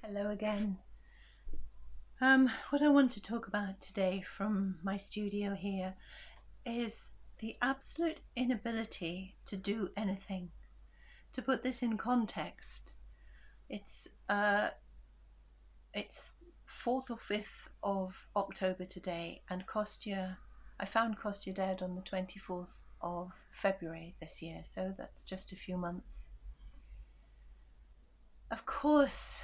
Hello again. What I want to talk about today from my studio here is the absolute inability to do anything. To put this in context, it's 4th or 5th of October today, and I found Costya dead on the 24th of February this year, so that's just a few months. Of course,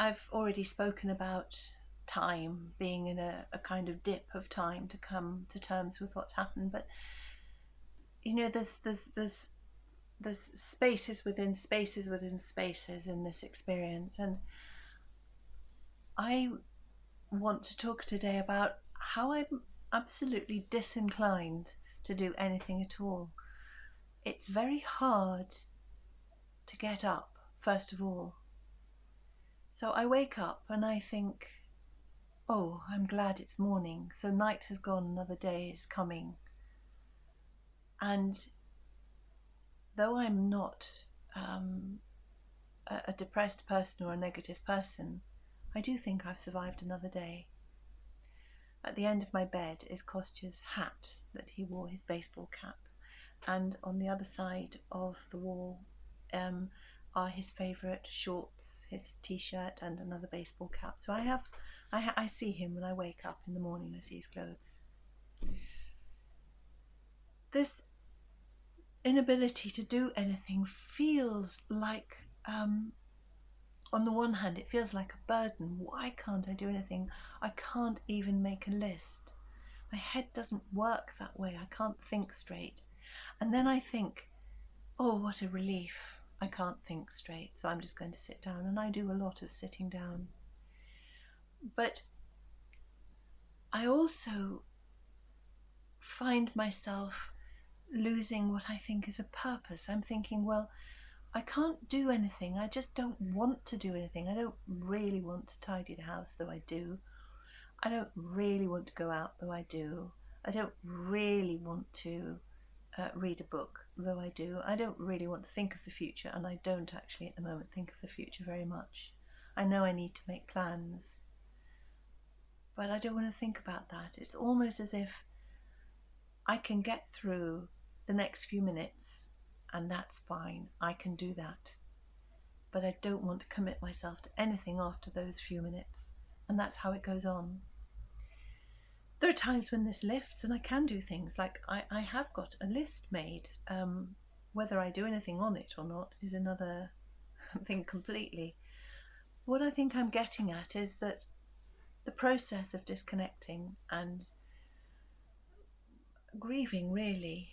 I've already spoken about time being in a kind of dip of time to come to terms with what's happened, but there's spaces within spaces within spaces in this experience, and I want to talk today about how I'm absolutely disinclined to do anything at all. It's very hard to get up, first of all. So I wake up and I think, oh, I'm glad it's morning. So night has gone, another day is coming. And though I'm not a depressed person or a negative person, I do think I've survived another day. At the end of my bed is Kostya's hat that he wore, his baseball cap. And on the other side of the wall are his favourite shorts, his t-shirt and another baseball cap. So I see him when I wake up in the morning. I see his clothes. This inability to do anything feels like, on the one hand, it feels like a burden. Why can't I do anything? I can't even make a list. My head doesn't work that way. I can't think straight. And then I think, oh, what a relief. I can't think straight, so I'm just going to sit down. And I do a lot of sitting down. But I also find myself losing what I think is a purpose. I'm thinking, well, I can't do anything. I just don't want to do anything. I don't really want to tidy the house, though I do. I don't really want to go out, though I do. I don't really want to read a book, though I do. I don't really want to think of the future, and I don't actually at the moment think of the future very much. I know I need to make plans, but I don't want to think about that. It's almost as if I can get through the next few minutes, and that's fine. I can do that. But I don't want to commit myself to anything after those few minutes, and that's how it goes on. There are times when this lifts and I can do things, like I have got a list made. Whether I do anything on it or not is another thing completely. What I think I'm getting at is that the process of disconnecting and grieving, really,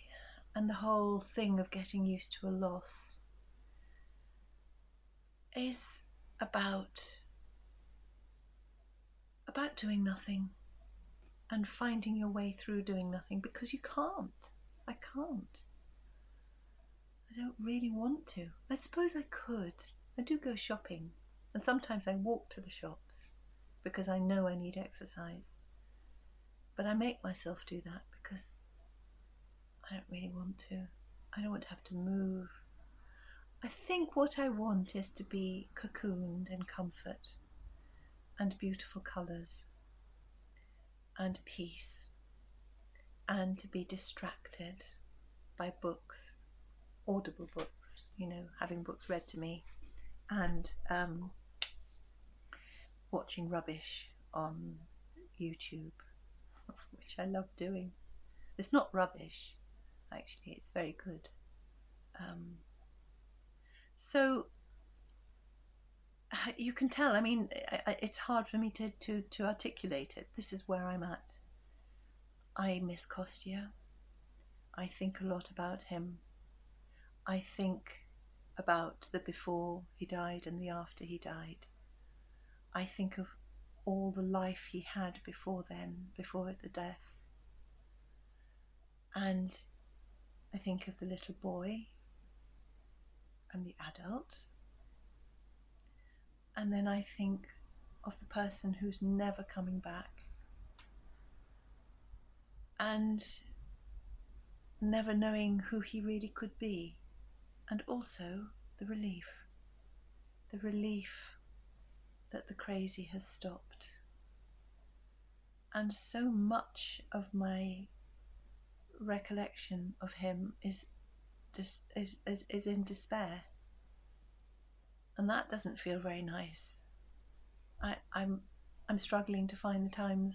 and the whole thing of getting used to a loss is about doing nothing and finding your way through doing nothing, because you can't. I can't. I don't really want to. I suppose I could. I do go shopping, and sometimes I walk to the shops because I know I need exercise. But I make myself do that because I don't really want to. I don't want to have to move. I think what I want is to be cocooned in comfort and beautiful colours and peace, and to be distracted by books, audible books, having books read to me, and watching rubbish on YouTube, which I love doing. It's not rubbish, actually, it's very good. So you can tell, it's hard for me to articulate it. This is where I'm at. I miss Costya. I think a lot about him. I think about the before he died and the after he died. I think of all the life he had before then, before the death. And I think of the little boy and the adult. And then I think of the person who's never coming back and never knowing who he really could be. And also the relief that the crazy has stopped. And so much of my recollection of him is in despair, and that doesn't feel very nice. I'm struggling to find the times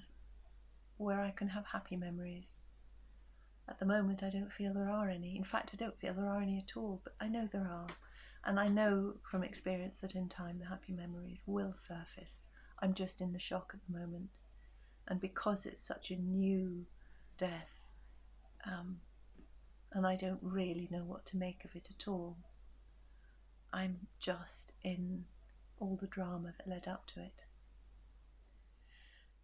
where I can have happy memories. At the moment, I don't feel there are any. In fact, I don't feel there are any at all, but I know there are. And I know from experience that in time the happy memories will surface. I'm just in the shock at the moment. And because it's such a new death, and I don't really know what to make of it at all, I'm just in all the drama that led up to it.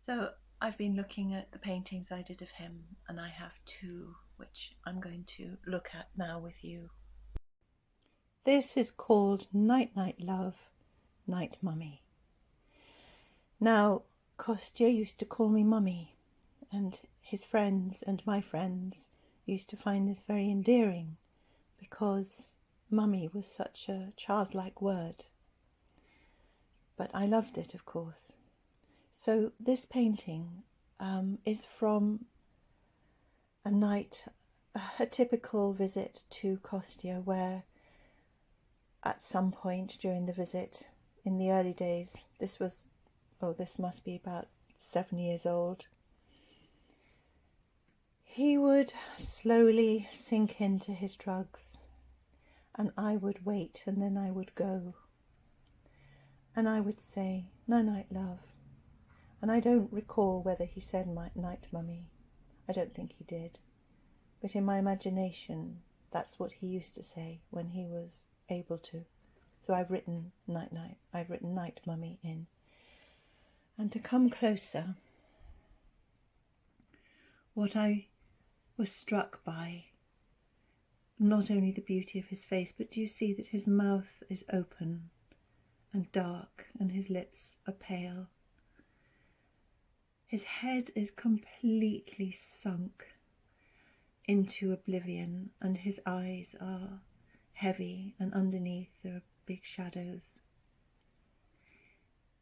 So I've been looking at the paintings I did of him, and I have two which I'm going to look at now with you. This is called Night Night Love, Night Mummy. Now, Costya used to call me Mummy, and his friends and my friends used to find this very endearing because Mummy was such a childlike word. But I loved it, of course. So this painting is from a typical visit to Costya, where at some point during the visit, in the early days, this must be about 7 years old, he would slowly sink into his drugs, and I would wait, and then I would go, and I would say, "Night night, love." And I don't recall whether he said "night, mummy." I don't think he did. But in my imagination, that's what he used to say when he was able to. So I've written "night night." I've written "night, mummy" in. And to come closer, what I was struck by, not only the beauty of his face, but do you see that his mouth is open and dark, and his lips are pale? His head is completely sunk into oblivion, and his eyes are heavy, and underneath there are big shadows.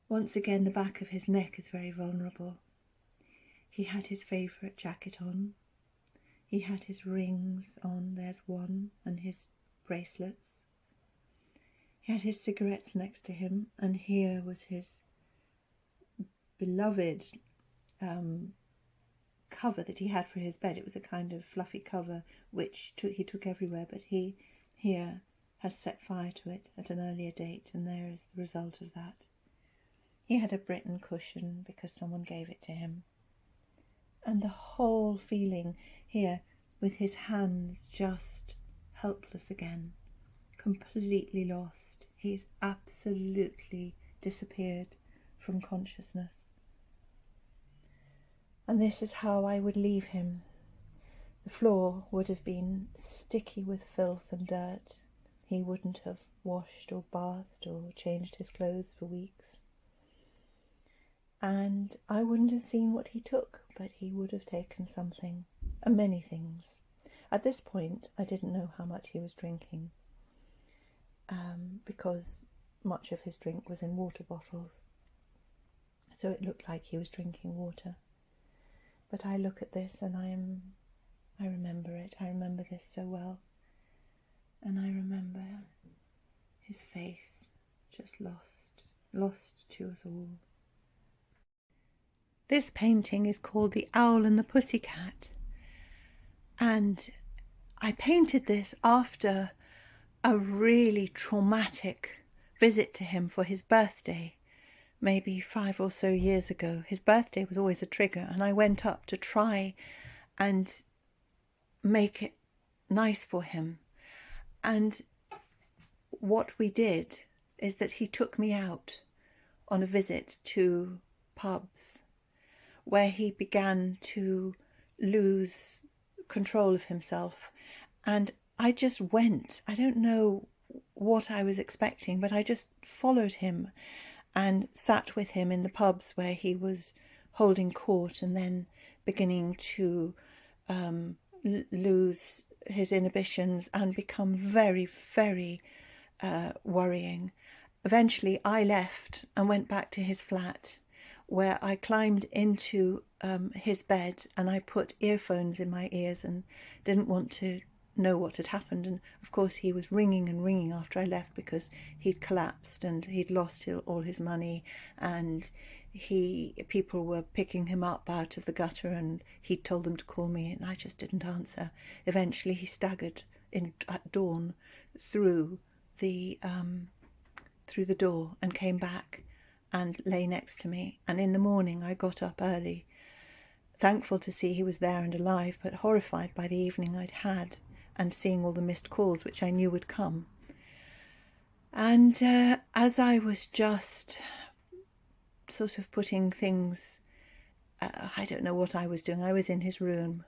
Once again, the back of his neck is very vulnerable. He had his favourite jacket on. He had his rings on, there's one, and his bracelets. He had his cigarettes next to him, and here was his beloved cover that he had for his bed. It was a kind of fluffy cover which he took everywhere, but he here has set fire to it at an earlier date, and there is the result of that. He had a Britain cushion because someone gave it to him. And the whole feeling here, with his hands just helpless again, completely lost. He's absolutely disappeared from consciousness. And this is how I would leave him. The floor would have been sticky with filth and dirt. He wouldn't have washed or bathed or changed his clothes for weeks. And I wouldn't have seen what he took, but he would have taken something, and many things. At this point, I didn't know how much he was drinking, because much of his drink was in water bottles. So it looked like he was drinking water. But I look at this and I remember it. I remember this so well. And I remember his face just lost to us all. This painting is called The Owl and the Pussycat. And I painted this after a really traumatic visit to him for his birthday, maybe 5 or so years ago. His birthday was always a trigger, and I went up to try and make it nice for him. And what we did is that he took me out on a visit to pubs where he began to lose control of himself. And I just went. I don't know what I was expecting, but I just followed him and sat with him in the pubs where he was holding court and then beginning to lose his inhibitions and become very, very worrying. eventually I left and went back to his flat, where I climbed into his bed and I put earphones in my ears and didn't want to know what had happened. And of course he was ringing and ringing after I left because he'd collapsed and he'd lost all his money, and people were picking him up out of the gutter and he'd told them to call me and I just didn't answer. Eventually he staggered at dawn through the door and came back and lay next to me. And in the morning I got up early, thankful to see he was there and alive, but horrified by the evening I'd had and seeing all the missed calls which I knew would come. And as I was just sort of putting things, I don't know what I was doing, I was in his room,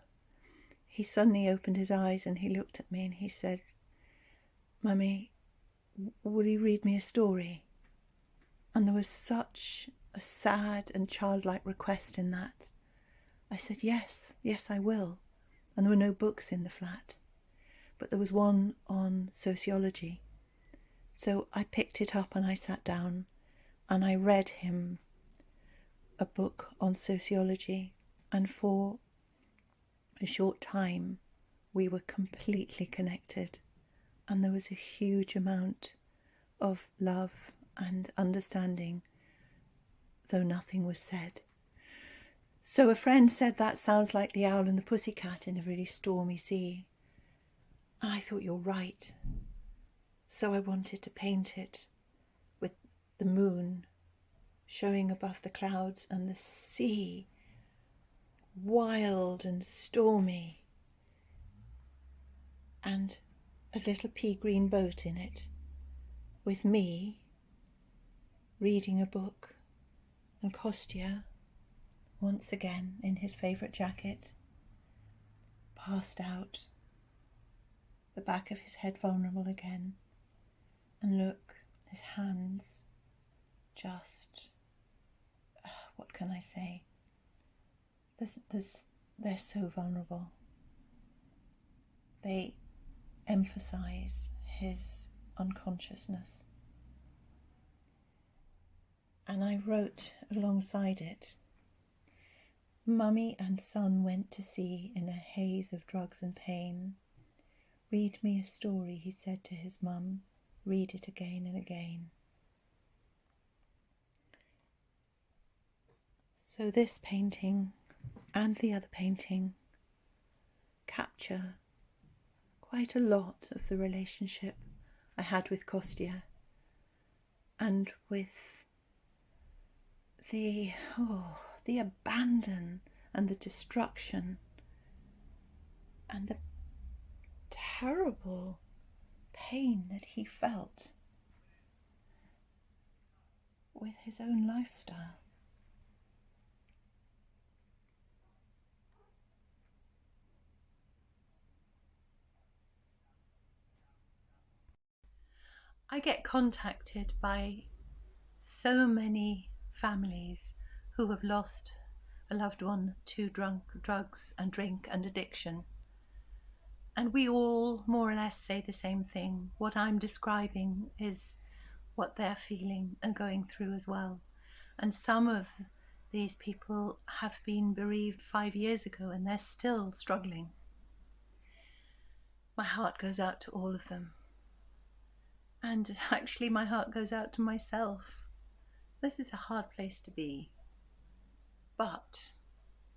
he suddenly opened his eyes and he looked at me and he said, "Mummy, will you read me a story?" And there was such a sad and childlike request in that. I said, yes, I will. And there were no books in the flat, but there was one on sociology. So I picked it up and I sat down and I read him a book on sociology, and for a short time we were completely connected, and there was a huge amount of love and understanding, though nothing was said. So a friend said that sounds like The Owl and the Pussycat in a really stormy sea. And I thought, you're right. So I wanted to paint it with the moon showing above the clouds and the sea wild and stormy, and a little pea green boat in it with me reading a book, and Costya, once again in his favourite jacket, passed out, the back of his head vulnerable again, and look, his hands just, what can I say? They're so vulnerable. They emphasize his unconsciousness. And I wrote alongside it, "Mummy and son went to sea in a haze of drugs and pain. Read me a story," he said to his mum. "Read it again and again." So this painting and the other painting capture quite a lot of the relationship I had with Costya, and with the abandon and the destruction and the terrible pain that he felt with his own lifestyle. I get contacted by so many families who have lost a loved one to drugs and drink and addiction. And we all more or less say the same thing. What I'm describing is what they're feeling and going through as well. And some of these people have been bereaved 5 years ago and they're still struggling. My heart goes out to all of them. And actually my heart goes out to myself. This is a hard place to be. But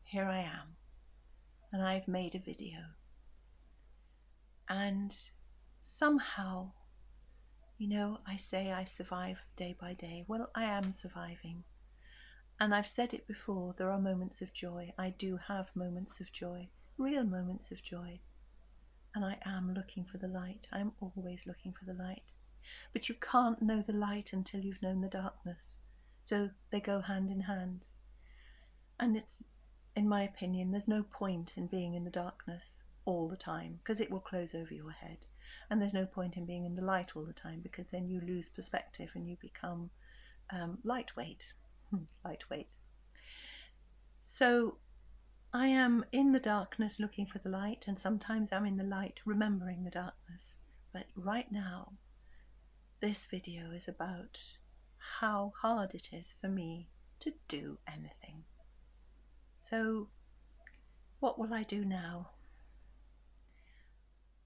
here I am, and I've made a video. And somehow, I say I survive day by day. Well, I am surviving. And I've said it before, there are moments of joy. I do have moments of joy, real moments of joy. And I am looking for the light. I'm always looking for the light. But you can't know the light until you've known the darkness. So they go hand in hand. And it's, in my opinion, there's no point in being in the darkness all the time, because it will close over your head. And there's no point in being in the light all the time, because then you lose perspective and you become lightweight. Lightweight. So I am in the darkness looking for the light, and sometimes I'm in the light remembering the darkness. But right now, this video is about how hard it is for me to do anything. So, what will I do now?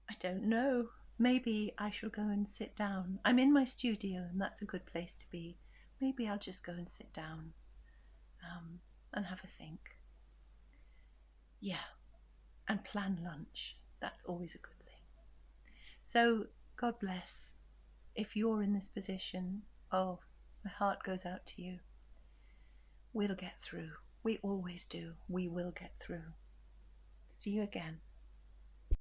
I don't know. Maybe I shall go and sit down. I'm in my studio and that's a good place to be. Maybe I'll just go and sit down and have a think. Yeah, and plan lunch. That's always a good thing. So, God bless. If you're in this position, oh, my heart goes out to you. We'll get through. We always do. We will get through. See you again.